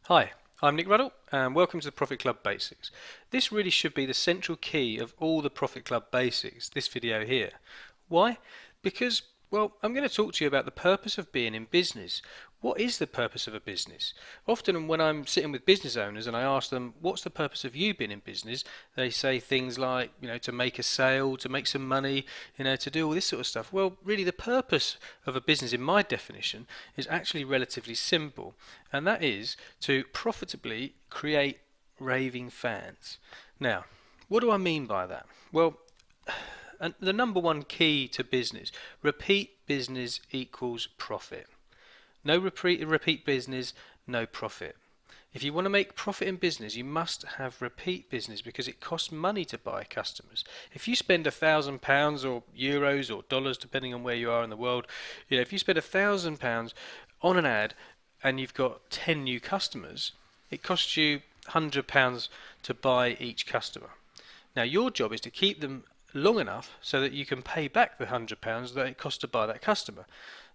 Hi, I'm Nick Ruddle and welcome to the Profit Club Basics. This really should be the central key of all the Profit Club Basics, this video here. Why? Because, well, I'm going to talk to you about the purpose of being in business. What is the purpose of a business? Often when I'm sitting with business owners and I ask them, what's the purpose of you being in business? They say things like, to make a sale, to make some money, to do all this sort of stuff. Well, really the purpose of a business in my definition is actually relatively simple, and that is to profitably create raving fans. Now, what do I mean by that? Well, and the number one key to business, repeat business equals profit. No repeat business, no profit. If you want to make profit in business, you must have repeat business because it costs money to buy customers. If you spend £1,000 or euros or dollars, depending on where you are in the world, if you spend £1,000 on an ad and you've got 10 new customers, it costs you £100 to buy each customer. Now your job is to keep them long enough so that you can pay back the £100 that it costs to buy that customer.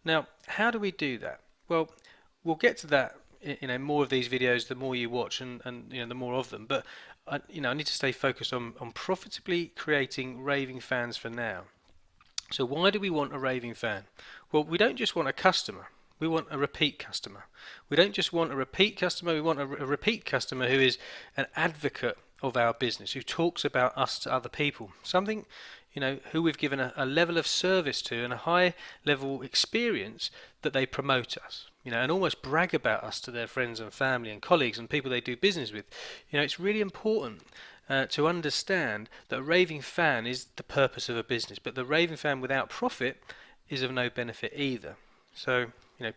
Now, how do we do that? Well, we'll get to that more of these videos the more you watch and the more of them, but I need to stay focused on profitably creating raving fans for now. So why do we want a raving fan? Well, we don't just want a customer, we want a repeat customer. We don't just want a repeat customer, we want a repeat customer who is an advocate of our business, who talks about us to other people. Something, who we've given a level of service to and a high level experience that they promote us, and almost brag about us to their friends and family and colleagues and people they do business with. It's really important to understand that a raving fan is the purpose of a business, but the raving fan without profit is of no benefit either. So,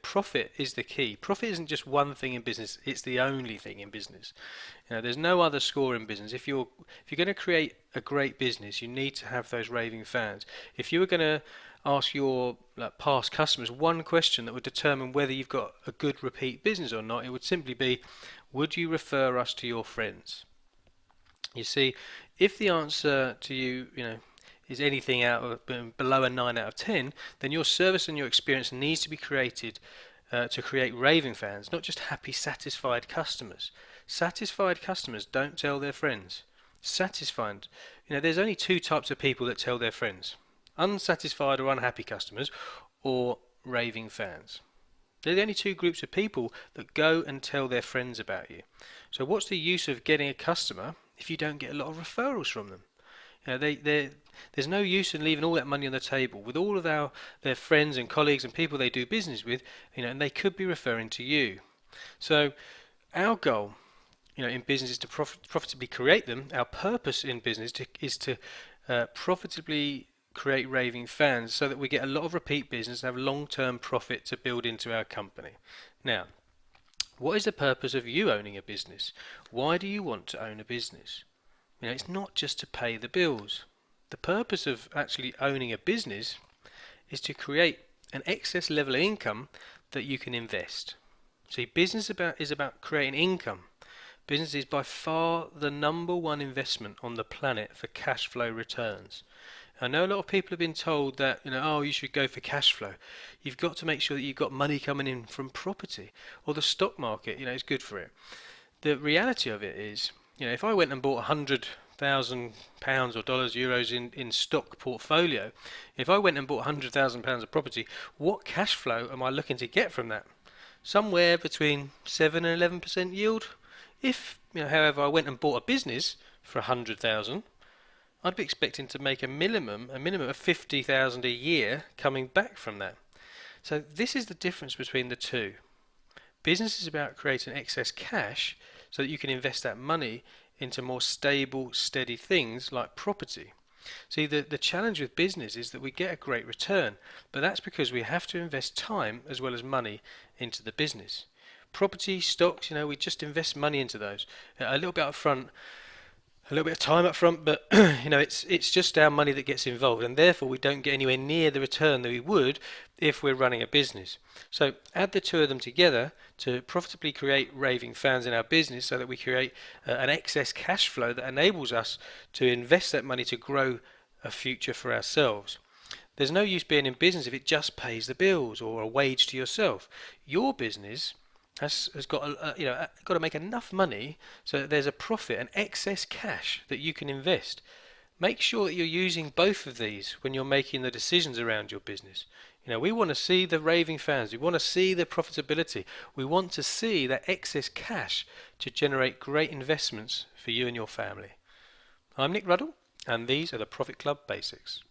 profit is the key. Profit isn't just one thing in business, it's the only thing in business. There's no other score in business. If you're going to create a great business, you need to have those raving fans. If you were going to ask your past customers one question that would determine whether you've got a good repeat business or not, it would simply be, would you refer us to your friends? You see, if the answer to you, is anything out of below a 9 out of 10, then your service and your experience needs to be created to create raving fans, not just happy, satisfied customers. Satisfied customers don't tell their friends. Satisfied, there's only two types of people that tell their friends: unsatisfied or unhappy customers, or raving fans. They're the only two groups of people that go and tell their friends about you. So what's the use of getting a customer if you don't get a lot of referrals from them? There's no use in leaving all that money on the table with all of their friends and colleagues and people they do business with, and they could be referring to you. So our goal, in business is to profitably create them. Our purpose in business is to profitably create raving fans so that we get a lot of repeat business and have long-term profit to build into our company. Now, what is the purpose of you owning a business? Why do you want to own a business? It's not just to pay the bills. The purpose of actually owning a business is to create an excess level of income that you can invest. See, business is about creating income. Business is by far the number one investment on the planet for cash flow returns. I know a lot of people have been told that, you should go for cash flow. You've got to make sure that you've got money coming in from property, or the stock market, is good for it. The reality of it is, if I went and bought £100,000 or dollars, euros in stock portfolio, if I went and bought £100,000 of property, what cash flow am I looking to get from that? Somewhere between 7 and 11% yield. If, however, I went and bought a business for 100,000, I'd be expecting to make a minimum of 50,000 a year coming back from that. So this is the difference between the two. Business is about creating excess cash so that you can invest that money into more stable, steady things like property. See, the challenge with business is that we get a great return, but that's because we have to invest time as well as money into the business. Property, stocks, we just invest money into those. A little bit up front, a little bit of time up front, but it's just our money that gets involved, and therefore we don't get anywhere near the return that we would if we're running a business. So add the two of them together to profitably create raving fans in our business so that we create an excess cash flow that enables us to invest that money to grow a future for ourselves. There's no use being in business if it just pays the bills or a wage to yourself. Your business has got got to make enough money so that there's a profit and excess cash that you can invest. Make sure that you're using both of these when you're making the decisions around your business. We want to see the raving fans. We want to see the profitability. We want to see that excess cash to generate great investments for you and your family. I'm Nick Ruddle, and these are the Profit Club Basics.